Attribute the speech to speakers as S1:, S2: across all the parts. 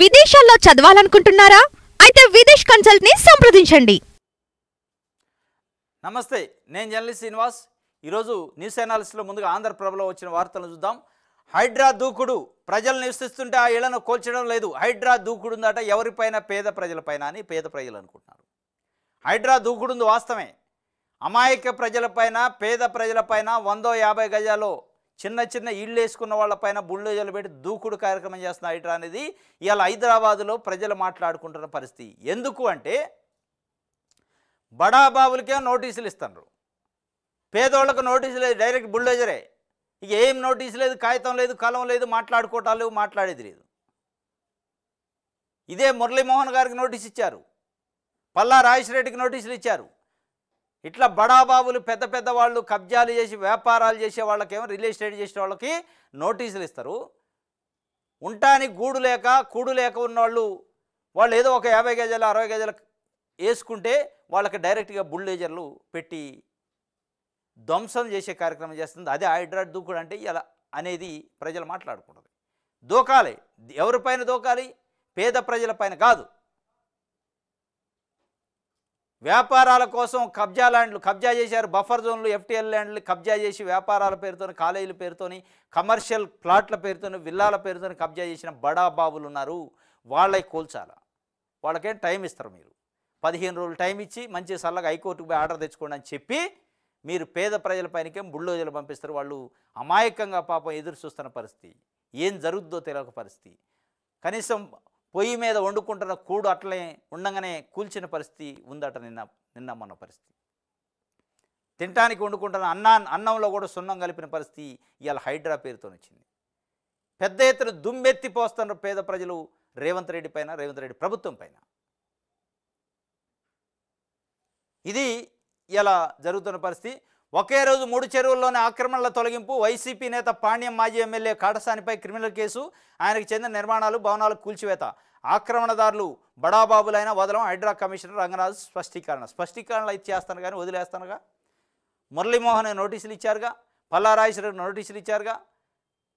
S1: విదేశాల్లో చదవాలనుకుంటున్నారా? అయితే విదేశ్ కన్సల్ట్ ని సంప్రదించండి.
S2: నమస్తే, నేను జర్నలిస్ట్ శ్రీనివాస్. ఈరోజు న్యూస్ అనాలిసిస్లో ముందుగా ఆంధ్రప్రభలో వచ్చిన వార్తలను చూద్దాం. హైడ్రా దూకుడు, ప్రజలు నివసిస్తుంటే ఆ ఇళ్లను కూల్చడం లేదు. హైడ్రా దూకుడు ఉందట, ఎవరిపైన? పేద ప్రజలపైన అని పేద ప్రజలు అనుకుంటున్నారు. హైడ్రా దూకుడు వాస్తవమే. అమాయక ప్రజలపైన, పేద ప్రజలపైన 150 గజాల్లో చిన్న చిన్న ఇళ్ళు వేసుకున్న వాళ్ళపైన బుల్డోజర్లు పెట్టి దూకుడు కార్యక్రమం చేస్తున్న హైడ్రా అనేది ఇవాళ హైదరాబాదులో ప్రజలు మాట్లాడుకుంటున్న పరిస్థితి. ఎందుకు అంటే బడాబాబులకే నోటీసులు ఇస్తున్నారు, పేదోళ్లకు నోటీసు లేదు, డైరెక్ట్ బుల్డోజరే. ఇక ఏం నోటీసు లేదు, కాగితం లేదు, కలం లేదు, మాట్లాడుకోవటాలు లేవు, మాట్లాడేది లేదు. ఇదే మురళీమోహన్ గారికి నోటీస్ ఇచ్చారు, పల్లా రాజేశ్వరరెడ్డికి నోటీసులు ఇచ్చారు. ఇట్లా బడాబాబులు పెద్ద పెద్ద వాళ్ళు కబ్జాలు చేసి వ్యాపారాలు చేసే వాళ్ళకేమో, రియల్ ఎస్టేట్ చేసే వాళ్ళకి నోటీసులు ఇస్తారు. ఉండటానికి గూడు లేక కూడు లేక ఉన్నవాళ్ళు వాళ్ళు ఏదో ఒక 50 గజాలు 60 గజాలు వేసుకుంటే వాళ్ళకి డైరెక్ట్గా బుల్డోజర్లు పెట్టి ధ్వంసం చేసే కార్యక్రమం చేస్తుంది. అదే హైడ్రా దూకుడు అంటే ఇలా అనేది ప్రజలు మాట్లాడుకుంటుంది. దూకాలి, ఎవరిపైన దూకాలి? పేద ప్రజలపైన కాదు. వ్యాపారాల కోసం కబ్జా ల్యాండ్లు కబ్జా చేశారు, బఫర్ జోన్లు, ఎఫ్టీఎల్ ల్యాండ్లు కబ్జా చేసి వ్యాపారాల పేరుతోని, కాలేజీల పేరుతోని, కమర్షియల్ ప్లాట్ల పేరుతోని, విల్లాల పేరుతోని కబ్జా చేసిన బడాబాబులు ఉన్నారు. వాళ్ళకి కూల్చాల. వాళ్ళకేం టైం ఇస్తారు, మీరు 15 రోజులు టైం ఇచ్చి మంచి సల్లగా హైకోర్టుకు పోయి ఆర్డర్ తెచ్చుకోండి అని చెప్పి మీరు పేద ప్రజలపైనకేం బుల్డోజర్లు పంపిస్తారు. వాళ్ళు అమాయకంగా పాపం ఎదురు చూస్తున్న పరిస్థితి, ఏం జరుగుద్దో తెలియక పరిస్థితి. కనీసం పొయ్యి మీద వండుకుంటున్న కూడు అట్లనే ఉండగానే కూల్చిన పరిస్థితి ఉందట. నిన్న మొన్న పరిస్థితి, తినటానికి వండుకుంటున్న అన్నంలో కూడా సున్నం కలిపిన పరిస్థితి ఇవాళ హైడ్రా పేరుతో వచ్చింది. పెద్ద ఎత్తున దుమ్మెత్తి పోస్తున్నారు పేద ప్రజలు రేవంత్ రెడ్డి పైన, రేవంత్ రెడ్డి ప్రభుత్వం పైన. ఇది ఇలా జరుగుతున్న పరిస్థితి. ఒకే రోజు 3 చెరువుల్లోని ఆక్రమణల తొలగింపు. వైసీపీ నేత పాణ్యం మాజీ ఎమ్మెల్యే కాటసానిపై క్రిమినల్ కేసు. ఆయనకు చెందిన నిర్మాణాలు, భవనాలకు కూల్చివేత. ఆక్రమణదారులు బడాబాబులైన వదలం. హైడ్రా కమిషనర్ రంగనాథ్ స్పష్టీకరణలు ఇచ్చేస్తాను కానీ వదిలేస్తానుగా. మురళీమోహన్ నోటీసులు ఇచ్చారుగా, పల్లా రాజేశ్వరరెడ్డి నోటీసులు ఇచ్చారుగా.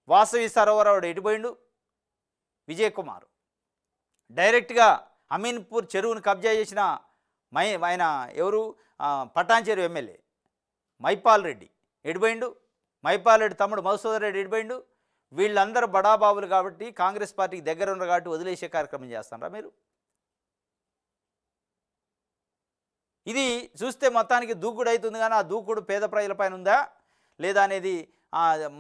S2: వాసవి సరోవరావుడు ఎటుపోయిండు? విజయ్ కుమార్ డైరెక్ట్గా అమీన్పూర్ చెరువును కబ్జా చేసిన ఆయన ఎవరు? పటాన్చెరు ఎమ్మెల్యే మైపాల్ రెడ్డి ఎడిపోయిండు. మైపాల్ రెడ్డి తమ్ముడు మధుసూదన్ రెడ్డి ఎడిపోయిండు. వీళ్ళందరూ బడాబాబులు కాబట్టి, కాంగ్రెస్ పార్టీకి దగ్గర ఉన్నారు కాబట్టి వదిలేసే కార్యక్రమం చేస్తారా మీరు? ఇది చూస్తే మొత్తానికి దూకుడు అవుతుంది, కానీ ఆ దూకుడు పేద ప్రజలపైన ఉందా లేదా అనేది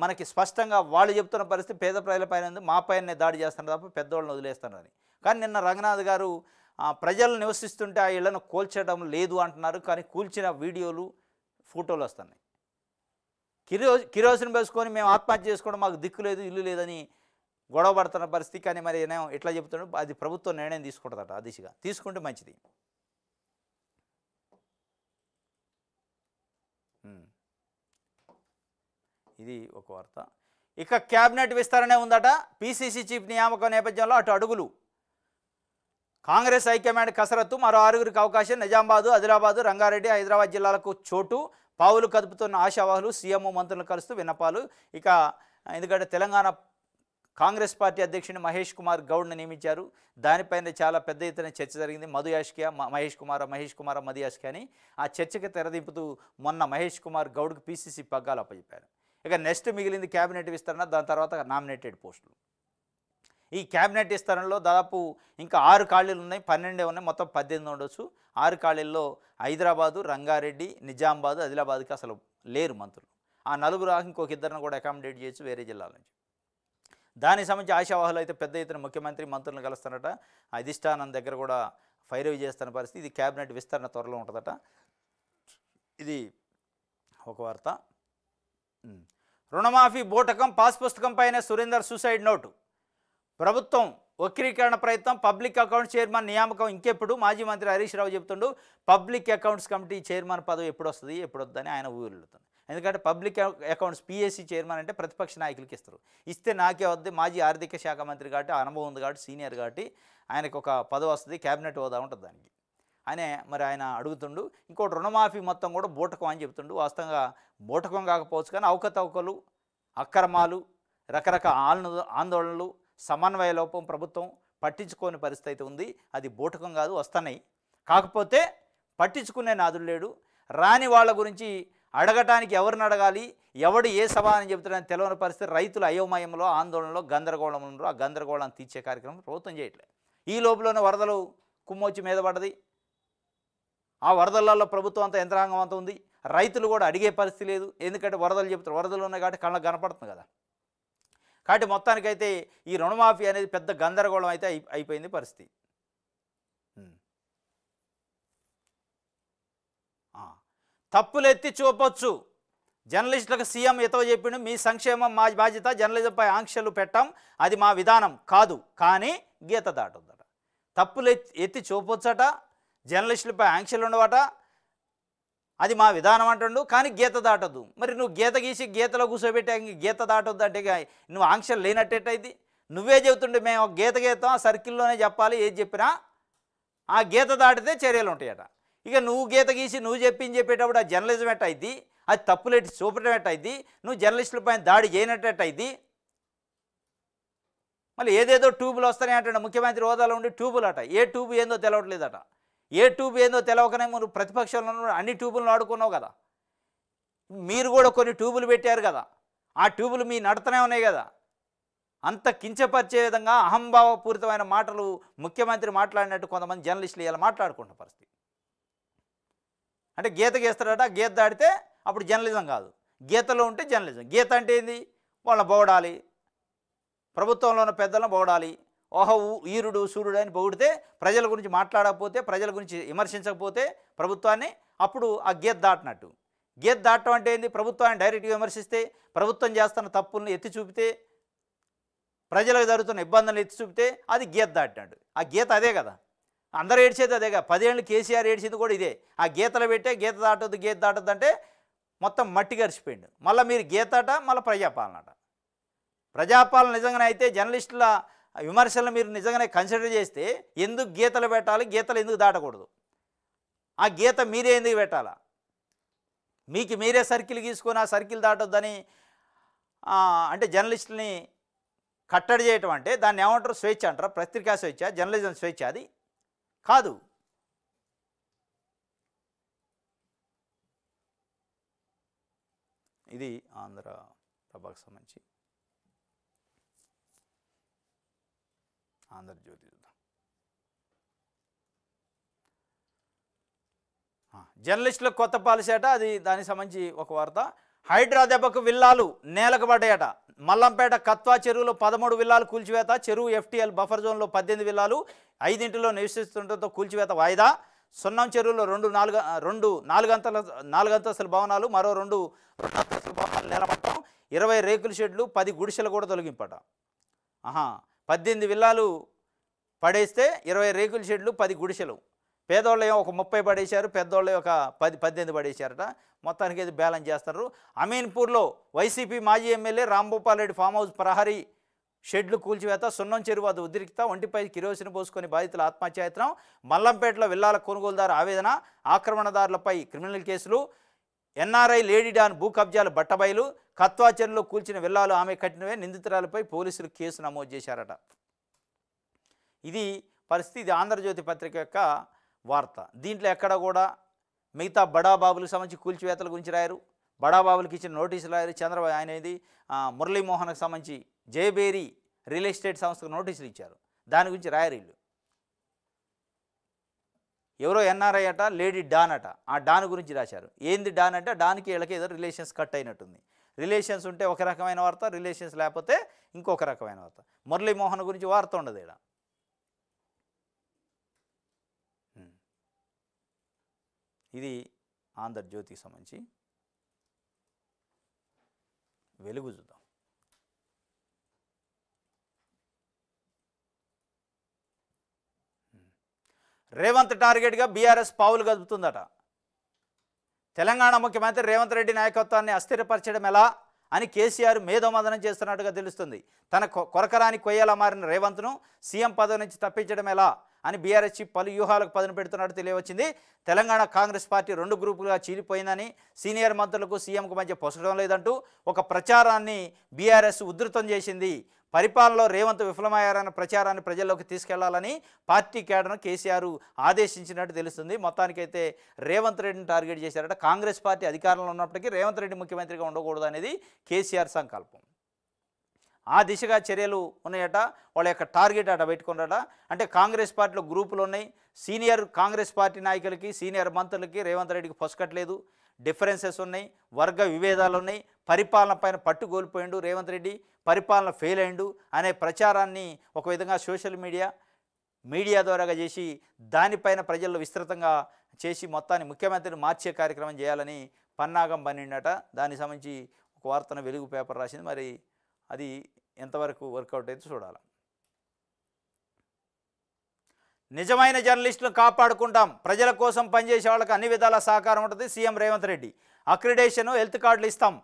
S2: మనకి స్పష్టంగా వాళ్ళు చెప్తున్న పరిస్థితి. పేద ప్రజలపైన ఉంది, మా పైన దాడి చేస్తున్నారు తప్ప పెద్దవాళ్ళని వదిలేస్తున్నారని. కానీ నిన్న రంగనాథ్ గారు ప్రజలు నివసిస్తుంటే ఆ ఇళ్లను కూల్చడం లేదు అంటున్నారు, కానీ కూల్చిన వీడియోలు, ఫోటోలు వస్తున్నాయి. కిరోసిన్ వేసుకొని మేము ఆత్మహత్య చేసుకోవడం, మాకు దిక్కు లేదు, ఇల్లు లేదని గొడవ పడుతున్న పరిస్థితి. కానీ మరి ఎట్లా చెప్తున్నాడు? అది ప్రభుత్వం నిర్ణయం తీసుకుంటుందట, ఆ దిశగా తీసుకుంటే మంచిది. ఇది ఒక వార్త. ఇక క్యాబినెట్ విస్తరణ ఉందట. పిసిసి చీఫ్ నియామకం నేపథ్యంలో అటు అడుగులు. కాంగ్రెస్ హైకమాండ్ కసరత్తు. మరో 6గురికి అవకాశం. నిజామాబాదు, ఆదిలాబాదు, రంగారెడ్డి, హైదరాబాద్ జిల్లాలకు చోటు. పావులు కదుపుతున్న ఆశావాహులు. సీఎం మంత్రులను కలుస్తూ విన్నపాలు. ఇక ఎందుకంటే తెలంగాణ కాంగ్రెస్ పార్టీ అధ్యక్షుని మహేష్ కుమార్ గౌడ్ని నియమించారు. దానిపైన చాలా పెద్ద ఎత్తున చర్చ జరిగింది. మధు యాష్కియా, మహేష్ కుమార్ మధు యాష్కియా అని ఆ చర్చకి తెరదింపుతూ మొన్న మహేష్ కుమార్ గౌడ్కి పిసిసి పగ్గాలు అప్పచెప్పారు. ఇక నెక్స్ట్ మిగిలింది క్యాబినెట్ విస్తరణ, దాని తర్వాత నామినేటెడ్ పోస్టులు. ఈ క్యాబినెట్ విస్తరణలో దాదాపు ఇంకా 6 ఖాళీలు ఉన్నాయి, 12 ఉన్నాయి, మొత్తం 18 ఉండొచ్చు. 6 ఖాళీల్లో హైదరాబాదు, రంగారెడ్డి, నిజామాబాదు, ఆదిలాబాద్కి అసలు లేరు మంత్రులు. ఆ 4 ఇంకొక 2 కూడా అకామిడేట్ చేయొచ్చు వేరే జిల్లాల నుంచి. దానికి సంబంధించి ఆశావాహులు అయితే పెద్ద ఎత్తున ముఖ్యమంత్రి మంత్రులను కలుస్తారట. అధిష్టానం దగ్గర కూడా ఫైరవ్ చేస్తున్న పరిస్థితి. ఇది క్యాబినెట్ విస్తరణ త్వరలో ఉంటుందట. ఇది ఒక వార్త. రుణమాఫీ బోటకం. పాస్ పుస్తకంపైన సురేందర్ సూసైడ్ నోటు. ప్రభుత్వం వక్రీకరణ ప్రయత్నం. పబ్లిక్ అకౌంట్స్ చైర్మన్ నియామకం ఇంకెప్పుడు? మాజీ మంత్రి Harish Rao చెబుతుండు. Public accounts committee chairman పదవి ఎప్పుడు వస్తుంది, ఎప్పుడు వద్దని ఆయన ఊరుతుంది. ఎందుకంటే పబ్లిక్ అకౌంట్స్ పిఎస్సి చైర్మన్ అంటే ప్రతిపక్ష నాయకులకి ఇస్తారు. ఇస్తే నాకే వద్దు, మాజీ ఆర్థిక శాఖ మంత్రి కాబట్టి అనుభవం ఉంది కాబట్టి, సీనియర్ కాబట్టి ఆయనకు ఒక పదవి వస్తుంది, క్యాబినెట్ హోదా ఉంటుంది దానికి. ఆయన అడుగుతుండు. ఇంకోటి రుణమాఫీ మొత్తం కూడా బూటకం అని చెప్తుండు. వాస్తవంగా బూటకం కాకపోవచ్చు కానీ అవకతవకలు, అక్రమాలు, రకరకాల ఆందోళనలు, సమన్వయ లోపం ప్రభుత్వం పట్టించుకోని పరిస్థితి ఉంది. అది బూటకం కాదు, వస్తున్నాయి. కాకపోతే పట్టించుకునే నాదుడు లేడు. రాని వాళ్ళ గురించి అడగటానికి ఎవరిని అడగాలి, ఎవడు ఏ సమాధానం చెబుతాడని తెలియని పరిస్థితి. రైతులు అయోమయంలో, ఆందోళనలో, గందరగోళంలో ఆ గందరగోళాన్ని తీర్చే కార్యక్రమం ప్రభుత్వం చేయట్లేదు. ఈ లోపలనే వరదలు కుమ్మొచ్చి మీద పడ్డది. ఆ వరదలలో ప్రభుత్వం అంతా యంత్రాంగం అంతా ఉంది. రైతులు కూడా అడిగే పరిస్థితి లేదు. ఎందుకంటే వరదలు చెబుతారు, వరదలు ఉన్నాయి కాబట్టి కళ్ళకు కనపడుతుంది కదా. కాబట్టి మొత్తానికైతే ఈ రుణమాఫీ అనేది పెద్ద గందరగోళం అయితే అయిపోయింది పరిస్థితి. తప్పులు ఎత్తి చూపొచ్చు. జర్నలిస్టులకు సీఎం ఎతో చెప్పిండు, మీ సంక్షేమం మా బాధ్యత, జర్నలిజంపై ఆంక్షలు పెట్టాం, అది మా విధానం కాదు, కానీ గీత దాటొద్దట. తప్పులు ఎత్తి చూపొచ్చట, జర్నలిస్టులపై ఆంక్షలు ఉండవట, అది మా విధానం అంటుండు, కానీ గీత దాటొద్దు. మరి నువ్వు గీత గీసి గీతలో కూర్చోబెట్టే గీత దాటొద్దు అంటే నువ్వు ఆంక్షలు లేనట్టయితే నువ్వే చెబుతుండే మేము గీత గీతం ఆ సర్కిల్లోనే చెప్పాలి, ఏది చెప్పినా ఆ గీత దాటితే చర్యలు ఉంటాయట. ఇక నువ్వు గీత గీసి నువ్వు చెప్పేటప్పుడు ఆ జర్నలిజం ఎట్టయిద్ది, అది తప్పులేటి చూపటం ఎట్టయిద్ది, నువ్వు జర్నలిస్టులపైన దాడి చేయనట్టయిద్ది. మళ్ళీ ఏదేదో ట్యూబులు వస్తాయి అంటాడు ముఖ్యమంత్రి హోదాలో ఉండి. ట్యూబులు అట, ఏ ట్యూబ్ ఏందో తెలవట్లేదట. ఏ ట్యూబ్ ఏందో తెలవకనే మీరు ప్రతిపక్షంలో అన్ని ట్యూబులను ఆడుకున్నావు కదా. మీరు కూడా కొన్ని ట్యూబులు పెట్టారు కదా, ఆ ట్యూబులు మీ నడతనే ఉన్నాయి కదా. అంత కించపరిచే విధంగా అహంభావపూరితమైన మాటలు ముఖ్యమంత్రి మాట్లాడినట్టు కొంతమంది జర్నలిస్టులు ఇలా మాట్లాడుకుంటున్న పరిస్థితి. అంటే గీత గీస్తాడట, గీత దాడితే అప్పుడు జర్నలిజం కాదు, గీతలో ఉంటే జర్నలిజం. గీత అంటే ఏంది, వాళ్ళని పొగడాలి, ప్రభుత్వంలో ఉన్న పెద్దలను పొగడాలి. ఓహో ఈరుడు సూర్యుడు అని పొగిడితే, ప్రజల గురించి మాట్లాడకపోతే, ప్రజల గురించి విమర్శించకపోతే ప్రభుత్వాన్ని, అప్పుడు ఆ గీత దాటినట్టు. గీత దాటడం అంటే ఏంది, ప్రభుత్వాన్ని డైరెక్ట్గా విమర్శిస్తే, ప్రభుత్వం చేస్తున్న తప్పుల్ని ఎత్తి చూపితే, ప్రజలకు జరుగుతున్న ఇబ్బందులు ఎత్తి చూపితే అది గీత దాటినట్టు. ఆ గీత అదే కదా, అందరూ ఏడ్చేది అదేగా. 10 ఏళ్ళు కేసీఆర్ ఏడ్చింది కూడా ఇదే. ఆ గీతలు పెట్టే గీత దాటొద్దు అంటే మొత్తం మట్టి గరిచిపోయిండు. మళ్ళీ మీరు గీతట, మళ్ళీ ప్రజాపాలన అట. ప్రజాపాలన నిజంగానే అయితే జర్నలిస్టుల విమర్శలను మీరు నిజంగానే కన్సిడర్ చేస్తే ఎందుకు గీతలు పెట్టాలి, గీతలు ఎందుకు దాటకూడదు, ఆ గీత మీరే ఎందుకు పెట్టాలా? మీకు మీరే సర్కిల్ గీసుకొని ఆ సర్కిల్ దాటొద్దని అంటే జర్నలిస్టులని కట్టడి చేయటం అంటే దాన్ని ఏమంటారు, స్వేచ్ఛ అంటారా? పత్రికా స్వేచ్ఛ, జర్నలిజం స్వేచ్ఛ అది కాదు. ఇది ఆంధ్రప్రభకు సంబంధించి ఆంధ్రజ్యోతి చూద్దాం. జర్నలిస్టులకు కొత్త పాలసీ అట, అది దానికి సంబంధించి ఒక వార్త. హైడ్రా దెబ్బకు విల్లాలు నేలకు పడ్డాయట. మల్లంపేట కత్వా చెరువులో 13 విల్లాలు కూల్చివేత, చెరువు FTL బఫర్ జోన్లో 18 విల్లాలు 5 నివసిస్తుండటంతో కూల్చివేత వాయిదా. సున్నం చెరువులో 2 నాలుగంతస్తుల భవనాలు, మరో 2 అంతస్తుల భవనాలు నేలమట్టం, 20 రేకుల షెడ్లు, 10 గుడిసెలు కూడా తొలగింపట. 18 విల్లాలు పడేస్తే 20 రేకుల షెడ్లు, 10 గుడిసెలు. పేదోళ్ళు ఒక 30 పడేశారు, పెద్దోళ్ళు ఒక 18 పడేశారట. మొత్తానికి ఇది బ్యాలెన్స్ చేస్తారు. అమీన్పూర్లో వైసీపీ మాజీ MLA Rambhupal Reddy farm house ప్రహరీ షెడ్లు కూల్చివేత, సున్నం చెరువు వద్ద ఉద్రిక్త, ఒంటిపై కిరోసిన్ పోసుకొని బాధితుల ఆత్మహత్యాయత్నం, మల్లంపేటలో విల్లాల కొనుగోలుదారు ఆవేదన, ఆక్రమణదారులపై క్రిమినల్ కేసులు, NRI లేడీ డాన్ భూ కబ్జాలు బట్టబయలు, కత్వా చెరువులో కూల్చిన విల్లాలు ఆమె కట్టినవే, నిందితురాలపై పోలీసులు కేసు నమోదు చేశారట. ఇది పరిస్థితి. ఇది ఆంధ్రజ్యోతి పత్రిక యొక్క వార్త. దీంట్లో ఎక్కడ కూడా మిగతా బడాబాబులకు సంబంధించి కూల్చివేతల గురించి రాయరు, బడాబాబులకు ఇచ్చిన నోటీసులు రాయరు. చంద్రబాబు అనేది మురళీమోహన్కి సంబంధించి జయబేరి రియల్ ఎస్టేట్ సంస్థకు నోటీసులు ఇచ్చారు, దాని గురించి రాయరు వీళ్ళు. ఎవరో NRI అట, లేడీ డాన్ అట, ఆ డాన్ గురించి రాశారు. ఏంది డాన్ అంటే డాన్కి వీళ్ళకి ఏదో రిలేషన్స్ కట్ అయినట్టుంది. రిలేషన్స్ ఉంటే ఒక రకమైన వార్త, రిలేషన్స్ లేకపోతే ఇంకొక రకమైన వార్త. మురళీమోహన్ గురించి వార్త ఉండదు ఇక్కడ. ఇది ఆంధ్రజ్యోతికి సంబంధించి. వెలుగు చూద్దాం. రేవంత్ టార్గెట్గా బీఆర్ఎస్ పావులు కదుపుతుందట. తెలంగాణ ముఖ్యమంత్రి రేవంత్ రెడ్డి నాయకత్వాన్ని అస్థిరపరచడం ఎలా అని కేసీఆర్ మేధోమదనం చేస్తున్నట్టుగా తెలుస్తుంది. తన కొరకరాని కొయ్యలా మారిన రేవంత్ను సీఎం పదవి నుంచి తప్పించడం ఎలా అని బీఆర్ఎస్ చీఫ్ పలు వ్యూహాలకు పదును పెడుతున్నట్టు తెలియవచ్చింది. తెలంగాణ కాంగ్రెస్ పార్టీ 2 గ్రూపులుగా చీలిపోయిందని, సీనియర్ మంత్రులకు సీఎంకు మధ్య పొసగడం లేదంటూ ఒక ప్రచారాన్ని బీఆర్ఎస్ ఉధృతం చేసింది. పరిపాలనలో రేవంత్ విఫలమయ్యారన్న ప్రచారాన్ని ప్రజల్లోకి తీసుకెళ్లాలని పార్టీ కేడర్ను కేసీఆర్ ఆదేశించినట్టు తెలుస్తుంది. మొత్తానికైతే రేవంత్ రెడ్డిని టార్గెట్ చేశారట. కాంగ్రెస్ పార్టీ అధికారంలో ఉన్నప్పటికీ రేవంత్ రెడ్డి ముఖ్యమంత్రిగా ఉండకూడదు అనేది కేసీఆర్ సంకల్పం. ఆ దిశగా చర్యలు ఉన్నాయట. వాళ్ళ యొక్క టార్గెట్ అట పెట్టుకున్నారట. అంటే కాంగ్రెస్ పార్టీలో గ్రూపులు ఉన్నాయి. సీనియర్ కాంగ్రెస్ పార్టీ నాయకులకి, సీనియర్ మంత్రులకి రేవంత్ రెడ్డికి పొసకట్లేదు. డిఫరెన్సెస్ ఉన్నాయి, వర్గ విభేదాలు ఉన్నాయి. పరిపాలన పైన పట్టు కోల్పోయిండు రేవంత్ రెడ్డి, పరిపాలన ఫెయిల్ అయిండు అనే ప్రచారాన్ని ఒక విధంగా సోషల్ మీడియా ద్వారాగా చేసి దానిపైన ప్రజల్లో విస్తృతంగా చేసి మొత్తాన్ని ముఖ్యమంత్రిని మార్చే కార్యక్రమం చేయాలని పన్నాగం పన్నిండట. దానికి సంబంధించి ఒక వార్తను వెలుగు పేపర్ రాసింది. మరి అది ఎంతవరకు వర్కౌట్ అయితే చూడాలి. నిజమైన జర్నలిస్టులను కాపాడుకుంటాం, ప్రజల కోసం పనిచేసే వాళ్ళకి అన్ని విధాల సహకారం ఉంటుంది. CM Revanth Reddy accreditation, health కార్డులు ఇస్తాం.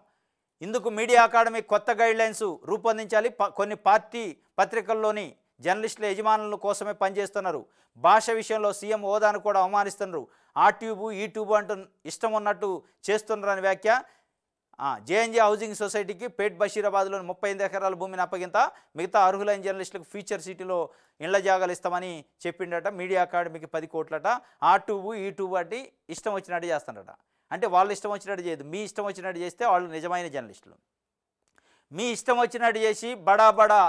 S2: ఇందుకు మీడియా అకాడమీ కొత్త గైడ్లైన్స్ రూపొందించాలి. కొన్ని పార్టీ పత్రికల్లోని జర్నలిస్టుల యజమానుల కోసమే పనిచేస్తున్నారు. భాష విషయంలో సీఎం హోదాను కూడా అవమానిస్తున్నారు. ఆ ట్యూబు ఈ ట్యూబు అంటూ ఇష్టం ఉన్నట్టు చేస్తున్నారని వ్యాఖ్య. జేఎన్జే హౌసింగ్ సొసైటీకి పేట్ బషీరాబాద్లోని 38 ఎకరాల భూమిని అప్పగింత, మిగతా అర్హులైన జర్నలిస్టులకు ఫ్యూచర్ సిటీలో ఇళ్ల జాగాలు ఇస్తామని చెప్పిండట. మీడియా అకాడమీకి 10 కోట్లట. ఆ ట్యూబు ఈ ట్యూబు అంటే ఇష్టం వచ్చినట్టు చేస్తాడట. అంటే వాళ్ళు ఇష్టం వచ్చినట్టు చేయదు, మీ ఇష్టం వచ్చినట్టు చేస్తే వాళ్ళు నిజమైన జర్నలిస్టులు. మీ ఇష్టం వచ్చినట్టు చేసి బడా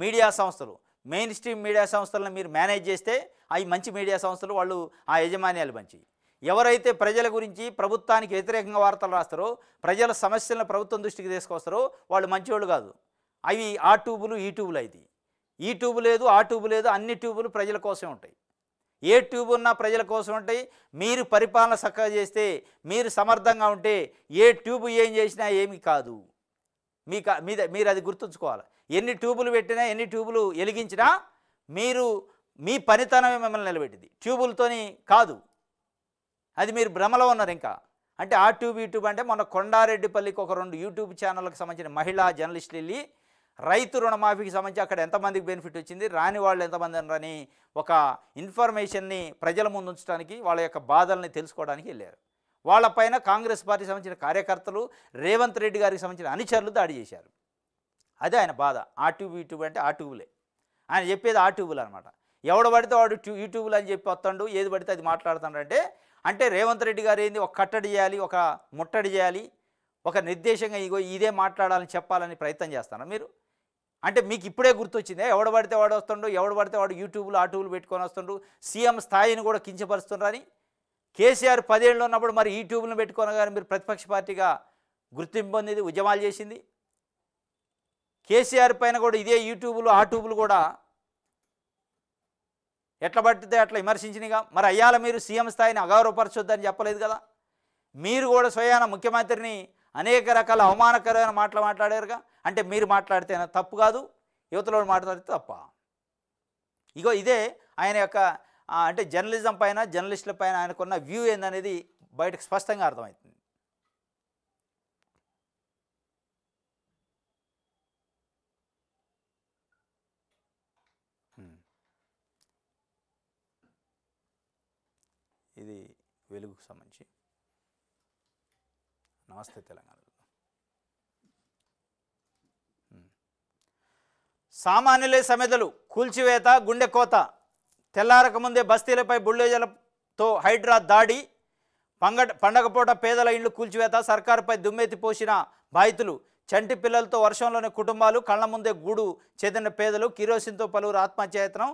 S2: మీడియా సంస్థలు, మెయిన్ స్ట్రీమ్ మీడియా సంస్థలను మీరు మేనేజ్ చేస్తే అవి మంచి మీడియా సంస్థలు, వాళ్ళు ఆ యజమాన్యాలు మంచి. ఎవరైతే ప్రజల గురించి ప్రభుత్వానికి వ్యతిరేకంగా వార్తలు రాస్తారో, ప్రజల సమస్యలను ప్రభుత్వం దృష్టికి తీసుకొస్తారో వాళ్ళు మంచివాళ్ళు కాదు. అవి ఆ ట్యూబులు ఈ ట్యూబులు. అయితే ఈ ట్యూబు లేదు, ఆ ట్యూబు లేదు, అన్ని ట్యూబులు ప్రజల కోసం ఉంటాయి. ఏ ట్యూబ్ ఉన్నా ప్రజల కోసం ఉంటాయి. మీరు పరిపాలన చక్కగా చేస్తే, మీరు సమర్థంగా ఉంటే ఏ ట్యూబు ఏం చేసినా ఏమీ కాదు. మీరు అది గుర్తుంచుకోవాలి. ఎన్ని ట్యూబులు పెట్టినా, ఎన్ని ట్యూబులు వెలిగించినా మీ పనితనమే మిమ్మల్ని నిలబెట్టింది, ట్యూబులతోని కాదు. అది మీరు భ్రమలో ఉన్నారు. ఇంకా అంటే ఆ ట్యూబ్ ఈ ట్యూబ్ అంటే మొన్న కొండారెడ్డిపల్లికి ఒక 2 యూట్యూబ్ ఛానళ్ళకి సంబంధించిన మహిళా జర్నలిస్టులు వెళ్ళి రైతు రుణమాఫీకి సంబంధించి అక్కడ ఎంతమందికి బెనిఫిట్ వచ్చింది, రాని వాళ్ళు ఎంతమంది అని ఒక ఇన్ఫర్మేషన్ని ప్రజల ముందు ఉంచడానికి, వాళ్ళ యొక్క బాధల్ని తెలుసుకోవడానికి వెళ్ళారు. వాళ్ళపైన కాంగ్రెస్ పార్టీకి సంబంధించిన కార్యకర్తలు, రేవంత్ రెడ్డి గారికి సంబంధించిన అనుచరులు దాడి చేశారు. అదే ఆయన బాధ. ఆ ట్యూబ్ యూట్యూబ్ అంటే ఆ ట్యూబులే. ఆయన చెప్పేది ఆ ట్యూబులు అనమాట. ఎవడు పడితే వాడు యూట్యూబులు అని చెప్పి వస్తాడు, ఏది పడితే అది మాట్లాడుతాడంటే, అంటే రేవంత్ రెడ్డి గారు ఏంది, ఒక కట్టడి చేయాలి, ఒక ముట్టడి చేయాలి, ఒక నిర్దేశంగా ఇదే మాట్లాడాలని చెప్పాలని ప్రయత్నం చేస్తారా మీరు? అంటే మీకు ఇప్పుడే గుర్తొచ్చిందే, ఎవడు పడితే వాడు వస్తుండు, ఎవడు పడితే వాడు యూట్యూబ్లు ఆ ట్యూబులు పెట్టుకొని వస్తుండు, సీఎం స్థాయిని కూడా కించపరుస్తుండ్రని. కేసీఆర్ 10 ఏళ్ళు ఉన్నప్పుడు మరి ఈ ట్యూబులను పెట్టుకున్న కానీ మీరు ప్రతిపక్ష పార్టీగా గుర్తింపు పొందింది, ఉద్యమాలు చేసింది. కేసీఆర్ పైన కూడా ఇదే యూట్యూబులు ఆ ట్యూబులు కూడా ఎట్లా పట్టితే అట్లా విమర్శించినగా. మరి అయ్యాల మీరు సీఎం స్థాయిని అగౌరవపరచొద్దని చెప్పలేదు కదా. మీరు కూడా స్వయాన ముఖ్యమంత్రిని అనేక రకాల అవమానకరమైన మాటలు మాట్లాడారుగా. అంటే మీరు మాట్లాడితే తప్పు కాదు, యువతలో మాట్లాడితే తప్ప. ఇదే ఆయన యొక్క అంటే జర్నలిజం పైన, జర్నలిస్టుల పైన ఆయనకున్న వ్యూ ఏందనేది బయటకు స్పష్టంగా అర్థమవుతుంది. ఇది వెలుగుకు సంబంధించి. నమస్తే తెలంగాణ. సామాన్యులే సమెదలు, కూల్చివేత, గుండెకోత. తెల్లారక ముందే బస్తీలపై బుల్డోజర్లతో హైడ్రా దాడి. పండగపూట పేదల ఇండ్లు కూల్చివేత. సర్కారుపై దుమ్మెత్తి పోసిన బాధితులు. చంటి పిల్లలతో వర్షంలోని కుటుంబాలు. కళ్ల ముందే గూడు చెదిరిన పేదలు. కిరోసిన్తో పలువురు ఆత్మహత్యాయత్నం.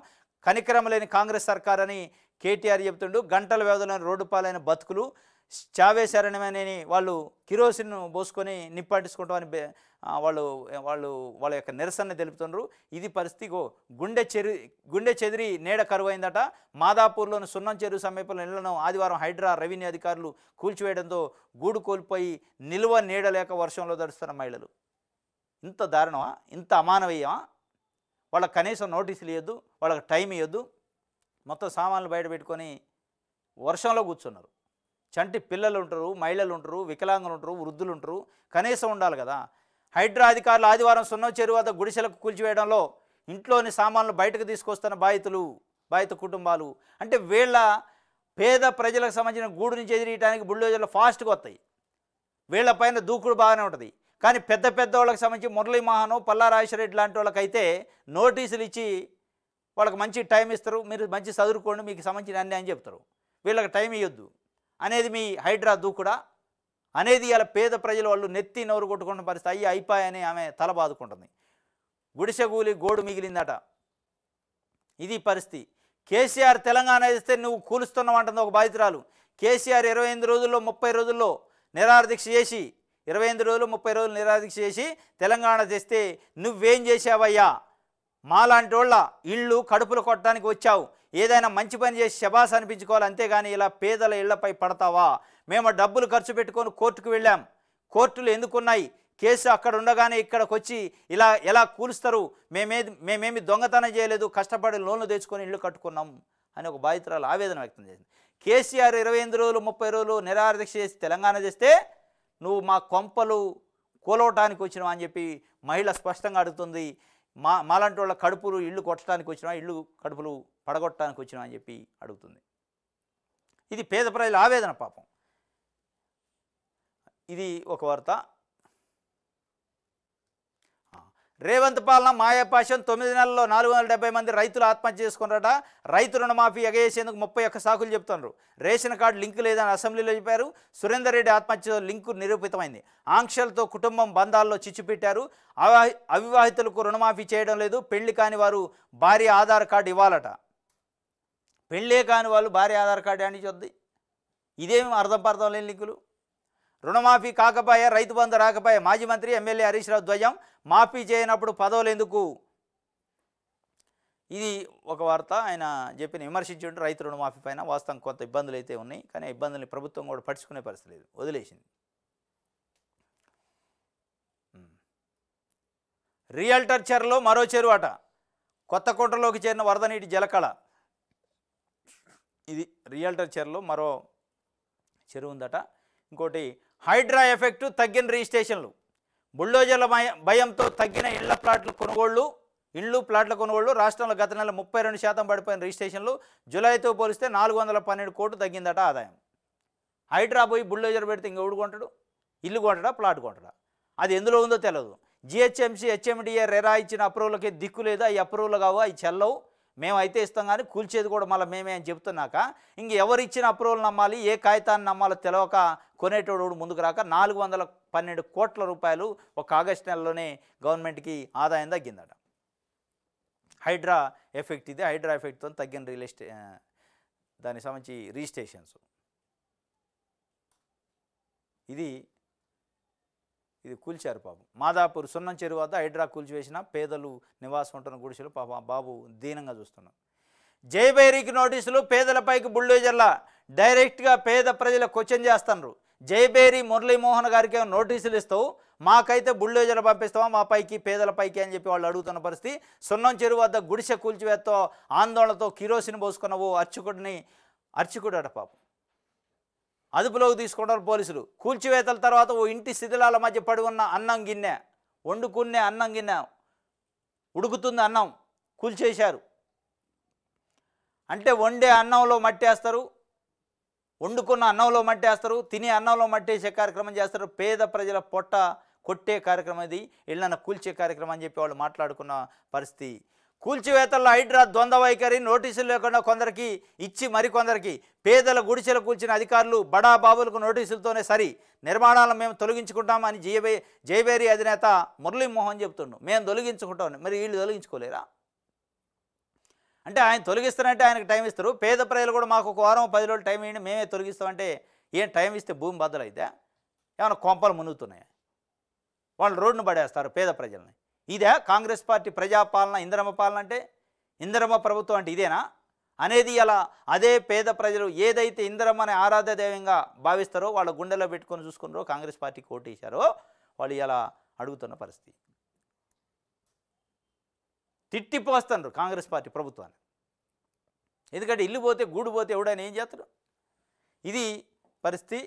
S2: కనికరం లేని కాంగ్రెస్ సర్కార్ అని కేటీఆర్ చెబుతుండు. గంటల వ్యవధిలోని రోడ్డు పాలైన బతుకులు. చావేశారని వాళ్ళు కిరోసిన్ పోసుకొని నిప్పంటించుకుంటామని వాళ్ళ యొక్క నిరసన తెలుపుతున్నారు. ఇది పరిస్థితి. గుండె చెదిరి నేడ కరువైందట. మాదాపూర్లోని సున్నం చెరువు సమీపంలో ఇళ్లను ఆదివారం హైడ్రా రెవెన్యూ అధికారులు కూల్చివేయడంతో గూడు కోల్పోయి నిలువ నీడలేక వర్షంలో తడుస్తున్న మహిళలు. ఇంత దారుణమా, ఇంత అమానవీయమా? వాళ్ళకి కనీసం నోటీసులు ఇవ్వద్దు, వాళ్ళకి టైం ఇవ్వద్దు. మొత్తం సామాన్లు బయట పెట్టుకొని వర్షంలో కూర్చున్నారు. చంటి పిల్లలు ఉంటారు, మహిళలు ఉంటారు, వికలాంగులు ఉంటారు, వృద్ధులు ఉంటారు. కనీసం ఉండాలి కదా. హైడ్రా అధికారులు ఆదివారం సున్నం చెరువు వద్ద గుడిసెలకు కూల్చివేయడంలో ఇంట్లోని సామాన్లు బయటకు తీసుకొస్తున్న బాధితులు బాధిత కుటుంబాలు. అంటే వీళ్ళ పేద ప్రజలకు సంబంధించిన గూడు నుంచి ఎదిరియడానికి బుల్డోజర్లు ఫాస్ట్గా వస్తాయి, వీళ్ళపైన దూకుడు బాగానే ఉంటుంది. కానీ పెద్ద పెద్ద వాళ్ళకి సంబంధించి మురళీమోహన్, పల్లా రాజశేఖర్ లాంటి వాళ్ళకైతే నోటీసులు ఇచ్చి వాళ్ళకి మంచి టైం ఇస్తారు, మీరు మంచి చదువుకోండి, మీకు సంబంధించిన అన్నీ అని చెప్తారు. వీళ్ళకి టైం ఇవ్వద్దు అనేది మీ హైడ్రా దూకుడా అనేది ఇలా పేద ప్రజలు వాళ్ళు నెత్తి నోరు కొట్టుకున్న పరిస్థితి. అయ్యి అయిపోయాయని ఆమె తల బాదుకుంటుంది. గుడిసెగూలి గోడు మిగిలిందట. ఇది పరిస్థితి. కేసీఆర్ తెలంగాణ ఇస్తే నువ్వు కూలుస్తున్నావు ఒక బాధితురాలు. కేసీఆర్ 28 రోజుల్లో 30 రోజుల్లో నిరాహారదీక్ష చేసి 28 రోజులు 30 రోజులు నిరాహారదీక్ష చేసి తెలంగాణ తెస్తే నువ్వేం చేసావయ్యా? మాలాంటి వాళ్ళ ఇళ్ళు కడుపులు కొట్టడానికి వచ్చావు, ఏదైనా మంచి పని చేసి శబాస్ అనిపించుకోవాలి, అంతేగాని ఇలా పేదల ఇళ్లపై పడతావా? మేము డబ్బులు ఖర్చు పెట్టుకొని కోర్టుకు వెళ్ళాం, కోర్టులు ఎందుకున్నాయి? కేసు అక్కడ ఉండగానే ఇక్కడికి వచ్చి ఇలా ఎలా కూలుస్తారు? మేమేమి దొంగతనం చేయలేదు, కష్టపడి లోన్లు తెచ్చుకొని ఇళ్ళు కట్టుకున్నాం అని ఒక బాధితురాలు ఆవేదన వ్యక్తం చేసింది. కేసీఆర్ 28 రోజులు 30 రోజులు నిరాహారదీక్ష చేసి తెలంగాణ చేస్తే నువ్వు మా కొంపలు కూలవటానికి వచ్చినావు అని చెప్పి మహిళ స్పష్టంగా అడుగుతుంది. మాలాంటి వాళ్ళ కడుపులు ఇళ్ళు కొట్టడానికి వచ్చినా, ఇళ్ళు కడుపులు పడగొట్టడానికి వచ్చినా అని చెప్పి అడుగుతుంది. ఇది పేద ప్రజల ఆవేదన పాపం. ఇది ఒక వార్త. రేవంత్ పాలన మాయాపాశం, 9 నెలల్లో 470 మంది రైతులు ఆత్మహత్య చేసుకున్నారట. రైతు రుణమాఫీ ఎగేసేందుకు 31 సాకులు చెప్తున్నారు. రేషన్ కార్డు లింకు లేదని అసెంబ్లీలో చెప్పారు. సురేందర్ రెడ్డి ఆత్మహత్య లింకు నిరూపితమైంది. ఆంక్షలతో కుటుంబం బంధాల్లో చిచ్చు పెట్టారు. అవివాహితులకు రుణమాఫీ చేయడం లేదు. పెళ్లి కాని వారు భార్య ఆధార్ కార్డు ఇవ్వాలట. పెళ్ళే కాని వాళ్ళు భార్య ఆధార్ కార్డు అని చూద్ది. ఇదేమి అర్థం లేని లింకులు. రుణమాఫీ కాకపోయా, రైతు బంధు రాకపోయా, మాజీ మంత్రి ఎమ్మెల్యే హరీష్ రావు ధ్వజం. మాఫీ చేయనప్పుడు పదవులు ఎందుకు? ఇది ఒక వార్త. ఆయన చెప్పిన విమర్శించుంటే రైతు రుణమాఫీ పైన వాస్తవం కొంత ఇబ్బందులు అయితే ఉన్నాయి, కానీ ఇబ్బందుల్ని ప్రభుత్వం కూడా పట్టించుకునే పరిస్థితి లేదు, వదిలేసింది. రియల్టర్ చెరువులో మరో చెరువు అట. కొత్త కోటలోకి చేరిన వరద నీటి జలకళ. ఇది రియల్టర్ చెరువులో మరో చెరువు ఉందట. ఇంకోటి హైడ్రా ఎఫెక్టు, తగ్గిన రిజిస్ట్రేషన్లు. బుల్డోజర్ల భయంతో తగ్గిన ఇళ్ల ప్లాట్ల కొనుగోళ్లు. రాష్ట్రంలో గత నెల 32% పడిపోయిన రిజిస్ట్రేషన్లు. జూలైతో పోలిస్తే 412 కోట్లు తగ్గిందట ఆదాయం. హైడ్రా పోయి బుల్డోజర్ పెడితే ఇంకెవడు కొంటాడు? ఇల్లు కొంటాడా, ప్లాట్ కొంటాడా? అది ఎందులో ఉందో తెలియదు. జిహెచ్ఎంసీ, హెచ్ఎండిఏ, రెరా ఇచ్చిన అప్రూవల్కి దిక్కు లేదు. అవి అప్రూవల్ కావు, అవి చెల్లవు, మేమైతే ఇస్తాం కానీ కూల్చేది కూడా మళ్ళీ మేమే అని చెప్తున్నాక ఇంక ఎవరు ఇచ్చిన అప్రూవల్ నమ్మాలి, ఏ కాగితాన్ని నమ్మాలో తెలియక కొనేటోడు ముందుకు రాక 412 కోట్ల రూపాయలు ఒక ఆగస్టు నెలలోనే గవర్నమెంట్కి ఆదాయం తగ్గిందట. హైడ్రా ఎఫెక్ట్ ఇది. హైడ్రా ఎఫెక్ట్తో తగ్గిన దానికి సంబంధించి రిజిస్ట్రేషన్స్. ఇది కూల్చారు పాపం. మాదాపూర్ సున్నం చెరువు వద్ద హైడ్రా కూల్చివేసిన పేదలు నివాసం ఉంటున్న గుడిసెలు. పాపం బాబు దీనంగా చూస్తున్నాం. జైబేరీకి నోటీసులు, పేదలపైకి బుల్డోజర్ల. డైరెక్ట్గా పేద ప్రజల క్వశ్చన్ చేస్తున్నారు. జైబేరీ మురళీమోహన్ గారికి నోటీసులు ఇస్తావు, మాకైతే బుల్డోజర్లు పంపిస్తావా మా పైకి, పేదలపైకి అని చెప్పి వాళ్ళు అడుగుతున్న పరిస్థితి. సున్నం చెరువు వద్ద గుడిసె కూల్చివేత్తో ఆందోళనతో కిరోసిన్ పోసుకున్న ఓ అర్చకుడు అట పాపం అదుపులోకి తీసుకుంటారు పోలీసులు. కూల్చివేతల తర్వాత ఓ ఇంటి శిథిలాల మధ్య పడి ఉన్న అన్నం గిన్నె, వండుకునే అన్నం గిన్నె, ఉడుకుతుంది అన్నం, కూల్చేశారు. అంటే వండే అన్నంలో మట్టేస్తారు, వండుకున్న అన్నంలో మట్టేస్తారు, తినే అన్నంలో మట్టేసే కార్యక్రమం చేస్తారు. పేద ప్రజల పొట్ట కొట్టే కార్యక్రమం ఇది, ఇళ్ళను కూల్చే కార్యక్రమం అని చెప్పి వాళ్ళు మాట్లాడుకున్న పరిస్థితి. కూల్చివేతల్లో హైడ్రా ద్వంద్వ వైఖరి. నోటీసులు లేకుండా కొందరికి ఇచ్చి మరికొందరికి. పేదల గుడిసెలు కూల్చిన అధికారులు బడా బాబులకు నోటీసులతోనే సరి. నిర్మాణాలను మేము తొలగించుకుంటామని జైబేరీ అధినేత మురళీమోహన్ చెప్తుండు. మేము తొలగించుకుంటాం, మరి వీళ్ళు తొలగించుకోలేరా? అంటే ఆయన తొలగిస్తారంటే ఆయనకు టైం ఇస్తారు. పేద ప్రజలు కూడా మాకు 1 వారం 10 రోజులు టైం ఇవ్వండి, మేమే తొలగిస్తామంటే ఏం టైం ఇస్తే భూమి బద్దలైతే ఏమైనా కొంపలు మునుగుతున్నాయి? వాళ్ళు రోడ్డును పడేస్తారు పేద ప్రజల్ని. ఇదే కాంగ్రెస్ పార్టీ ప్రజాపాలన, ఇందిరమ్మ పాలన అంటే? ఇందిరమ్మ ప్రభుత్వం అంటే ఇదేనా అనేది? అలా అదే పేద ప్రజలు ఏదైతే ఇందిరమ్మని ఆరాధ్య దైవంగా భావిస్తారో, వాళ్ళ గుండెలో పెట్టుకొని చూసుకున్నారో, కాంగ్రెస్ పార్టీకి ఓటేశారో వాళ్ళు ఇలా అడుగుతున్న పరిస్థితి. తిట్టిపోస్తున్నారు కాంగ్రెస్ పార్టీ ప్రభుత్వాన్ని. ఎందుకంటే ఇల్లు పోతే గూడు పోతే ఎవడైనా ఏం చేస్తాడు? ఇది పరిస్థితి.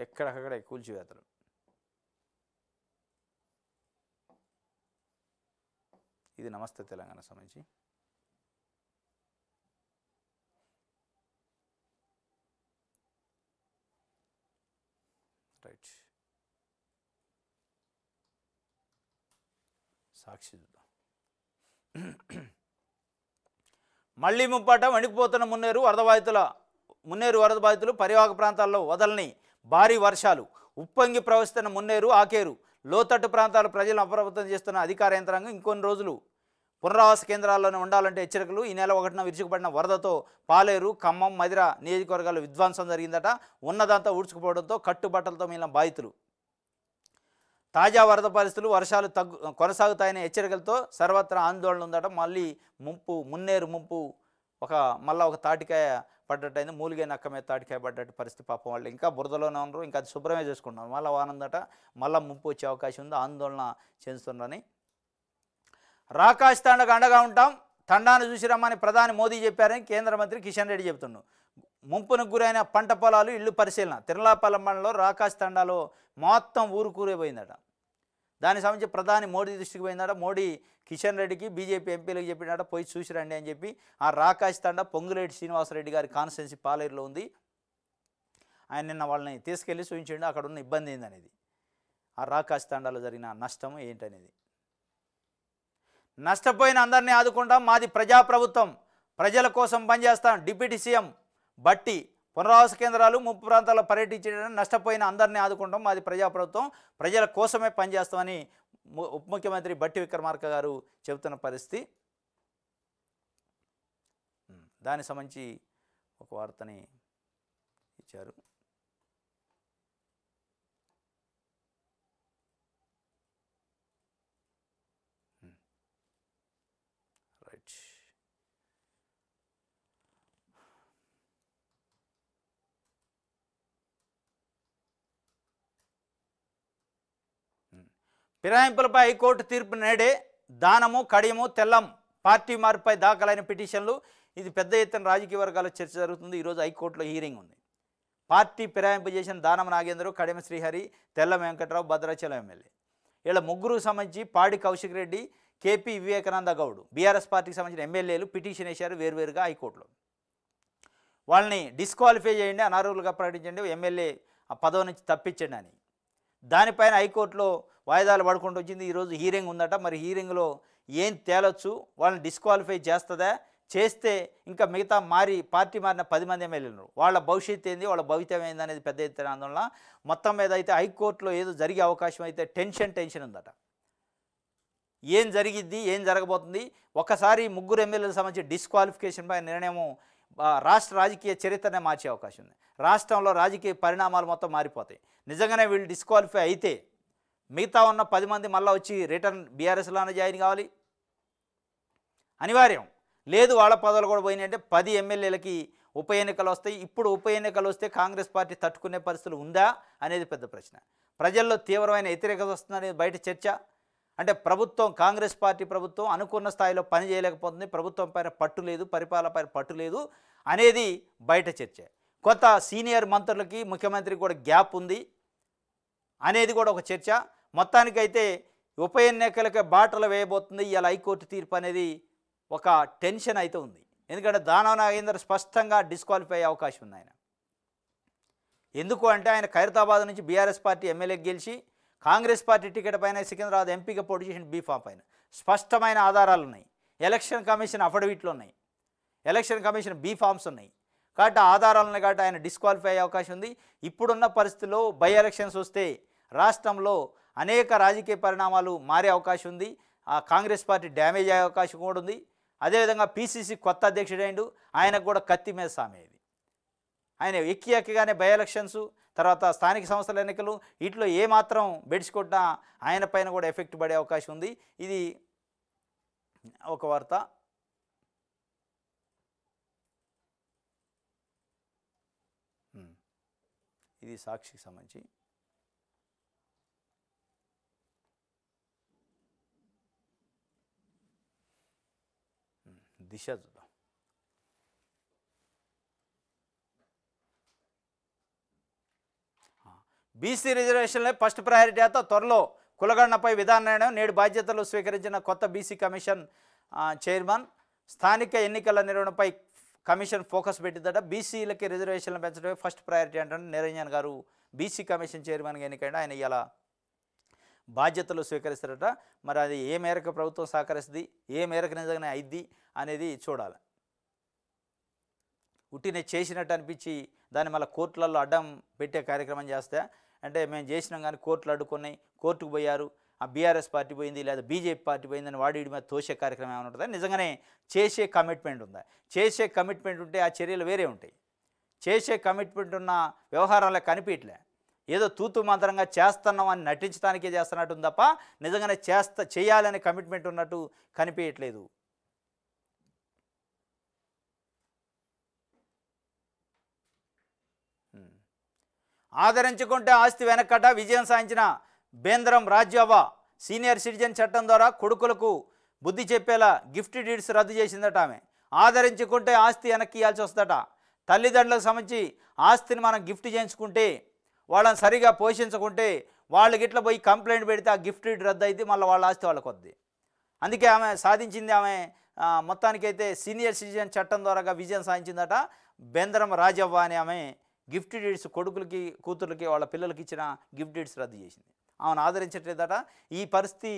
S2: ఎక్కడెక్కడ కూల్చివేతలు. ఇది నమస్తే తెలంగాణ సంబంధించి. రైట్, సాక్షి చూద్దాం. మళ్లీ ముప్పాట వణికిపోతున్న మున్నేరు వరద బాధితులు పరివాహక ప్రాంతాల్లో వదలని భారీ వర్షాలు. ఉప్పొంగి ప్రవహిస్తున్న మున్నేరు ఆకేరు లోతట్టు ప్రాంతాల ప్రజలను అప్రమత్తం చేస్తున్న అధికార యంత్రాంగం ఇంకొన్ని రోజులు పునరావాస కేంద్రాల్లోనే ఉండాలంటే హెచ్చరికలు. ఈ నెల 1న విరుచుకుపడిన వరదతో పాలేరు, ఖమ్మం, మదిర నియోజకవర్గాల్లో విధ్వంసం జరిగిందట. ఉన్నదంతా ఊడ్చుకుపోవడంతో కట్టుబట్టలతో మిగిలిన బాధితులు. తాజా వరద పరిస్థితులు, వర్షాలు కొనసాగుతాయనే హెచ్చరికలతో సర్వత్రా ఆందోళన ఉందట. మళ్ళీ మున్నేరు ముంపు మళ్ళీ ఒక తాటికాయ పడ్డట్టయింది. మూలిగే నక్క మీద తాటికాయ పడ్డట్టు పరిస్థితి. పాపం వాళ్ళు ఇంకా బురదలోనే ఉన్నారు, ఇంకా అది శుభ్రమే చేసుకుంటున్నారు. మళ్ళీ వానందట, మళ్ళీ ముంపు వచ్చే అవకాశం ఉంది, ఆందోళన చెందుతున్నారని. రాకాశ్ తండకు అండగా ఉంటాం, తండాను చూసి రమ్మని ప్రధాని మోదీ చెప్పారని కేంద్ర మంత్రి కిషన్ రెడ్డి చెబుతున్నాడు. ముంపునకు గురైన పంట పొలాలు, ఇళ్లు పరిశీలన. తిరుమలాపల్లం మండలంలో రాకాశ్ తండాలో మొత్తం ఊరుకూరే పోయిందట. దానికి సంబంధించి ప్రధాని మోడీ దృష్టికి పోయిందట. మోడీ కిషన్ రెడ్డికి బీజేపీ ఎంపీలకు చెప్పినట పోయి చూసి రండి అని చెప్పి. ఆ రాకాశ్ తండా పొంగులేటి శ్రీనివాసరెడ్డి గారి కాన్స్టిట్యున్సీ పాలేరులో ఉంది. ఆయన నిన్న వాళ్ళని తీసుకెళ్ళి చూపించండి అక్కడ ఉన్న ఇబ్బంది ఏందనేది, ఆ రాకాశ్ తండాలో జరిగిన నష్టం ఏంటనేది. నష్టపోయిన అందరినీ ఆదుకుంటాం, మాది ప్రజాప్రభుత్వం, ప్రజల కోసం పనిచేస్తాం. డిప్యూటీ సీఎం బట్టి పునరావాస కేంద్రాలు, ముంపు ప్రాంతాల్లో పర్యటించడం, నష్టపోయిన అందరినీ ఆదుకుంటాం, మాది ప్రజాప్రభుత్వం, ప్రజల కోసమే పనిచేస్తామని ఉప ముఖ్యమంత్రి బట్టి విక్రమార్క గారు చెబుతున్న పరిస్థితి. దానికి సంబంధించి ఒక వార్తని ఇచ్చారు. రైట్, ఫిరాయింపులపై హైకోర్టు తీర్పు నేడే. దానము, కడియము, తెల్లం పార్టీ మార్పుపై దాఖలైన పిటిషన్లు. ఇది పెద్ద ఎత్తున రాజకీయ వర్గాల చర్చ జరుగుతుంది. ఈరోజు హైకోర్టులో హీరింగ్ ఉంది. పార్టీ ఫిరాయింపు చేసిన దానం నాగేంద్ర, కడియం శ్రీహరి, తెల్లం వెంకట్రావు, భద్రాచలం ఎమ్మెల్యే వీళ్ళ ముగ్గురు సంబంధించి పాడి కౌశిక్ రెడ్డి, కేపీ వివేకానంద గౌడ్ బీఆర్ఎస్ పార్టీకి సంబంధించిన ఎమ్మెల్యేలు పిటిషన్ వేశారు వేర్వేరుగా హైకోర్టులో. వాళ్ళని డిస్క్వాలిఫై చేయండి, అనర్హులుగా ప్రకటించండి, ఎమ్మెల్యే ఆ పదవి నుంచి తప్పించండి అని. దానిపైన హైకోర్టులో వాయిదాలు పడుకుంటూ వచ్చింది. ఈరోజు హీరింగ్ ఉందట. మరి హీరింగ్లో ఏం తేలొచ్చు, వాళ్ళని డిస్క్వాలిఫై చేస్తుందా, చేస్తే ఇంకా మిగతా పార్టీ మారిన 10 మంది ఎమ్మెల్యేలు వాళ్ళ భవిష్యత్తు ఏంది, వాళ్ళ భవిత్యం ఏంది అనేది పెద్ద ఎత్తున ఆందోళన. మొత్తం మీద అయితే హైకోర్టులో ఏదో జరిగే అవకాశం అయితే టెన్షన్ ఉందట. ఏం జరిగిద్ది, ఏం జరగబోతుంది. ఒకసారి ముగ్గురు ఎమ్మెల్యేలకు సంబంధించి డిస్క్వాలిఫికేషన్ పై నిర్ణయం రాష్ట్ర రాజకీయ చరిత్రనే మార్చే అవకాశం ఉంది. రాష్ట్రంలో రాజకీయ పరిణామాలు మొత్తం మారిపోతాయి. నిజంగానే వీళ్ళు డిస్క్వాలిఫై అయితే మిగతా ఉన్న 10 మంది మళ్ళీ వచ్చి రిటర్న్ బీఆర్ఎస్లోనే జాయిన్ కావాలి, అనివార్యం. లేదు వాళ్ళ పదవులు కూడా పోయినాయంటే 10 ఎమ్మెల్యేలకి ఉప ఎన్నికలు వస్తాయి. ఇప్పుడు ఉప ఎన్నికలు వస్తే కాంగ్రెస్ పార్టీ తట్టుకునే పరిస్థితులు ఉందా అనేది పెద్ద ప్రశ్న. ప్రజల్లో తీవ్రమైన వ్యతిరేకత వస్తుందనేది బయట చర్చ. అంటే ప్రభుత్వం, కాంగ్రెస్ పార్టీ ప్రభుత్వం అనుకున్న స్థాయిలో పని చేయలేకపోతుంది, ప్రభుత్వం పైన పట్టు లేదు, పరిపాలన పైన పట్టు లేదు అనేది బయట చర్చ. కొత్త సీనియర్ మంత్రులకి, ముఖ్యమంత్రికి కూడా గ్యాప్ ఉంది అనేది కూడా ఒక చర్చ. మొత్తానికైతే ఉప ఎన్నికలకే బాటలు వేయబోతుంది ఇవాళ హైకోర్టు తీర్పు అనేది ఒక టెన్షన్ అయితే ఉంది. ఎందుకంటే దానం నాగేందర్ స్పష్టంగా డిస్క్వాలిఫై అయ్యే అవకాశం ఉంది. ఆయన ఎందుకు అంటే ఆయన ఖైరతాబాద్ నుంచి బీఆర్ఎస్ పార్టీ ఎమ్మెల్యేకి గెలిచి కాంగ్రెస్ పార్టీ టికెట్ పైన సికింద్రాబాద్ ఎంపీగా పోటీ చేసిన బీఫామ్ పైన స్పష్టమైన ఆధారాలు ఉన్నాయి. ఎలక్షన్ కమిషన్ అఫిడవిట్లు ఉన్నాయి, ఎలక్షన్ కమిషన్ బీఫామ్స్ ఉన్నాయి. కాబట్టి ఆధారాలు ఉన్నాయి. కాబట్టి ఆయన డిస్క్వాలిఫై అయ్యే అవకాశం ఉంది. ఇప్పుడున్న పరిస్థితుల్లో బై ఎలక్షన్స్ వస్తే రాష్ట్రంలో అనేక రాజకీయ పరిణామాలు మారే అవకాశం ఉంది. ఆ కాంగ్రెస్ పార్టీ డ్యామేజ్ అయ్యే అవకాశం కూడా ఉంది. అదేవిధంగా పీసీసీ కొత్త అధ్యక్షుడైండు, ఆయనకు కూడా కత్తి మీద సామే. ఇది ఆయన ఎక్కిగానే బై ఎలక్షన్స్, తర్వాత స్థానిక సంస్థల ఎన్నికలు, వీటిలో ఏమాత్రం బెడిసికొట్టినా ఆయన పైన కూడా ఎఫెక్ట్ పడే అవకాశం ఉంది. ఇది ఒక వార్త. ఇది సాక్షికి సంబంధించి. దిశ చూద్దాం. బీసీ రిజర్వేషన్లే ఫస్ట్ ప్రయారిటీ అయితే త్వరలో కులగణనపై విధాన నిర్ణయం. నేడు బాధ్యతలు స్వీకరించిన కొత్త బీసీ కమిషన్ చైర్మన్. స్థానిక ఎన్నికల నిర్వహణపై కమిషన్ ఫోకస్ పెట్టిందట. బీసీలకి రిజర్వేషన్లు పెంచడమే ఫస్ట్ ప్రయారిటీ అంటే నిరంజన్ గారు బీసీ కమిషన్ చైర్మన్గా ఎన్నికైనా ఆయన ఇలా బాధ్యతలు స్వీకరిస్తారట. మరి అది ఏ మేరకు ప్రభుత్వం సహకరిస్తుంది, ఏ మేరకు నిజంగానే అయిద్ది అనేది చూడాలి. ఉట్టినే చేసినట్టు అనిపించి దాన్ని మళ్ళీ కోర్టులలో అడ్డం పెట్టే కార్యక్రమం చేస్తే అంటే మేము చేసినాం కానీ కోర్టులు అడ్డుకున్నాయి, కోర్టుకు పోయారు, ఆ బీఆర్ఎస్ పార్టీ పోయింది లేదా బీజేపీ పార్టీ పోయిందని వాడి మీద తోసే కార్యక్రమం ఏమైనా ఉంటుందా? నిజంగానే చేసే కమిట్మెంట్ ఉందా? చేసే కమిట్మెంట్ ఉంటే ఆ చర్యలు వేరే ఉంటాయి. చేసే కమిట్మెంట్ ఉన్న వ్యవహారాలే కనిపించలే. ఏదో తూతు మంత్రంగా చేస్తున్నాం అని నటించడానికే చేస్తున్నట్టు తప్ప నిజంగానే చేయాలనే కమిట్మెంట్ ఉన్నట్టు కనిపించట్లేదు. ఆదరించుకుంటే ఆస్తి వెనకట విజయం సాధించిన బేంద్రం రాజ్యవ్వ సీనియర్ సిటిజన్ చట్టం ద్వారా కొడుకులకు బుద్ధి చెప్పేలా గిఫ్ట్ డీడ్స్ రద్దు చేసిందట ఆమె. ఆదరించుకుంటే ఆస్తి వెనక్కి ఇవ్వాల్సి వస్తుందట. తల్లిదండ్రులకు సంబంధించి ఆస్తిని మనం గిఫ్ట్ చేయించుకుంటే వాళ్ళని సరిగా పోషించుకుంటే వాళ్ళు గిట్ల పోయి కంప్లైంట్ పెడితే ఆ గిఫ్ట్ డీడ్ రద్దు అయితే మళ్ళీ వాళ్ళ ఆస్తి వాళ్ళకి వద్ది. అందుకే ఆమె సాధించింది. ఆమె మొత్తానికైతే సీనియర్ సిటిజన్ చట్టం ద్వారా విజయం సాధించిందట. బేంద్రం రాజవ్వ అని ఆమె గిఫ్ట్ డీడ్స్ కొడుకులకి కూతుర్లకి వాళ్ళ పిల్లలకి ఇచ్చిన గిఫ్ట్ డీడ్స్ రద్దు చేసింది. ఆమెను ఆదరించట్లేదట. ఈ పరిస్థితి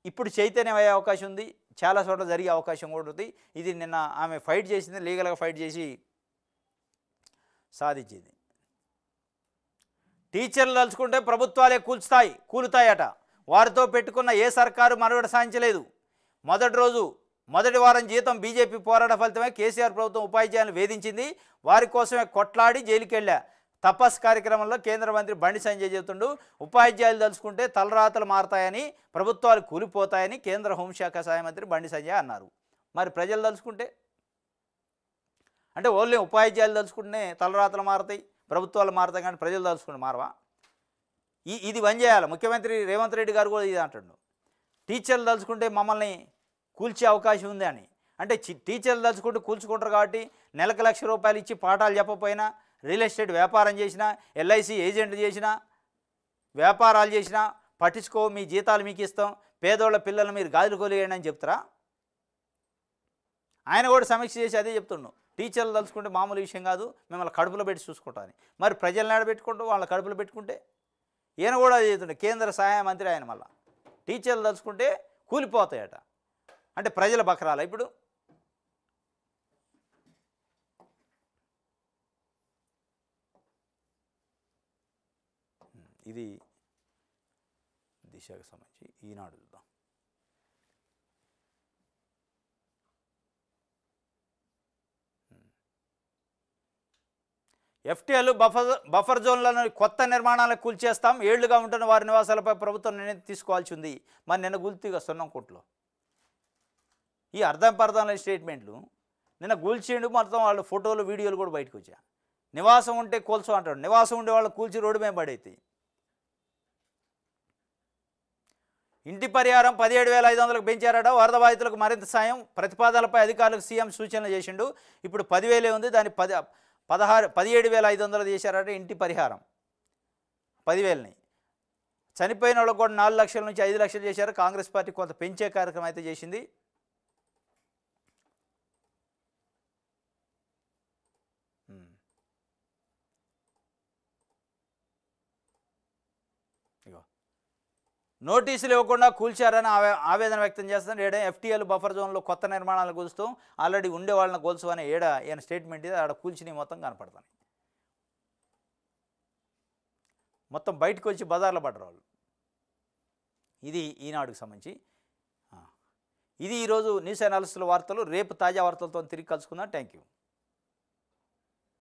S2: ఇప్పుడు చైతన్యం అయ్యే అవకాశం ఉంది, చాలా చోట్ల జరిగే అవకాశం కూడా ఉంది. ఇది నిన్న ఆమె ఫైట్ చేసింది, లీగల్గా ఫైట్ చేసి సాధించింది. టీచర్లు తలుచుకుంటే ప్రభుత్వాలే కూలుతాయట. వారితో పెట్టుకున్న ఏ సర్కారు మనుగడ సాధించలేదు. మొదటి వారం జీతం బీజేపీ పోరాట ఫలితమే కేసీఆర్ ప్రభుత్వం ఉపాధ్యాయులను వేధించింది. వారి కోసమే కొట్లాడి జైలుకెళ్ళా. తపస్ కార్యక్రమంలో కేంద్ర మంత్రి బండి సంజయ్ చెబుతుండు. ఉపాధ్యాయులు తలుచుకుంటే తలరాతలు మారతాయని, ప్రభుత్వాలు కూలిపోతాయని కేంద్ర హోంశాఖ సహాయ మంత్రి బండి సంజయ్ అన్నారు. మరి ప్రజలు తలుచుకుంటే అంటే ఓన్లీ ఉపాధ్యాయులు తలుచుకుంటేనే తలరాతలు మారతాయి, ప్రభుత్వాలు మారతాయి, కానీ ప్రజలు తలుచుకుంటే మారవా? ఇది బంద్ చేయాలి. ముఖ్యమంత్రి రేవంత్ రెడ్డి గారు కూడా ఇది అంటుండు. టీచర్లు తలుచుకుంటే మమ్మల్ని కూల్చే అవకాశం ఉంది అని. అంటే టీచర్లు తలుచుకుంటూ కూల్చుకుంటారు కాబట్టి నెలకు ₹1,00,000 ఇచ్చి పాఠాలు చెప్పపోయినా, రియల్ ఎస్టేట్ వ్యాపారం చేసినా, ఎల్ఐసి ఏజెంట్ చేసినా, వ్యాపారాలు చేసినా పట్టించుకో, మీ జీతాలు మీకు ఇస్తాం, పేదోళ్ళ పిల్లలు మీరు గాజులు కొలియండి అని చెప్తారా? ఆయన కూడా సమీక్ష చేసి అదే చెప్తున్నాడు. టీచర్లు తలుచుకుంటే మామూలు విషయం కాదు, మిమ్మల్ని కడుపులో పెట్టి చూసుకుంటాను. మరి ప్రజలను ఆడబెట్టుకుంటూ వాళ్ళ కడుపులో పెట్టుకుంటే ఈయన కూడా అది చెప్తుండే. కేంద్ర సహాయ మంత్రి ఆయన మళ్ళీ టీచర్లు తలుచుకుంటే కూలిపోతాయట. అంటే ప్రజల బకరాల ఇప్పుడు ఇది దిశకు సంబంధించి ఈనాడు చూద్దాం. ఎఫ్టీఎల్ బఫర్ జోన్లను కొత్త నిర్మాణాలకు కూల్చేస్తాం. ఏళ్లుగా ఉంటున్న వారి నివాసాలపై ప్రభుత్వం నిర్ణయం తీసుకోవాల్సి ఉంది. మరి నిన్న గుల్తీగా సొన్నంకోట్లో ఈ అర్థం లేని స్టేట్మెంట్లు నిన్న కూల్చిండు. మొత్తం వాళ్ళ ఫోటోలు వీడియోలు కూడా బయటకు వచ్చా. నివాసం ఉంటే కూల్చో అంటాడు. నివాసం ఉండే వాళ్ళు కూల్చి రోడ్డు మీద పడైతే. ఇంటి పరిహారం 17,500కు పెంచారట. వరద బాధితులకు మరింత సాయం ప్రతిపాదనలపై అధికారులకు సీఎం సూచనలు చేసిండు. ఇప్పుడు 10,000 ఉంది, దాన్ని 17,500 చేశారట. ఇంటి పరిహారం 10,000ని చనిపోయిన వాళ్ళకు కూడా 4 లక్షల నుంచి 5 లక్షలు చేశారు. కాంగ్రెస్ పార్టీ కొంత పెంచే కార్యక్రమం అయితే చేసింది. నోటీసులు ఇవ్వకుండా కూల్చారని ఆవేదన వ్యక్తం చేస్తున్నారు. ఏడా ఎఫ్టీఎల్ బఫర్ జోన్లో కొత్త నిర్మాణాలు కూలుస్తూ ఆల్రెడీ ఉండే వాళ్ళని గోల్సు అని ఈయన స్టేట్మెంట్ ఇది. ఆడ కూల్చిని మొత్తం కనపడతాయి. మొత్తం బయటకు వచ్చి బజార్లో పడ్డారు వాళ్ళు. ఇది ఈనాడుకు సంబంధించి. ఇది ఈరోజు న్యూస్ అనాలిసిస్ వార్తలు. రేపు తాజా వార్తలతో తిరిగి కలుసుకుందాం. Thank you.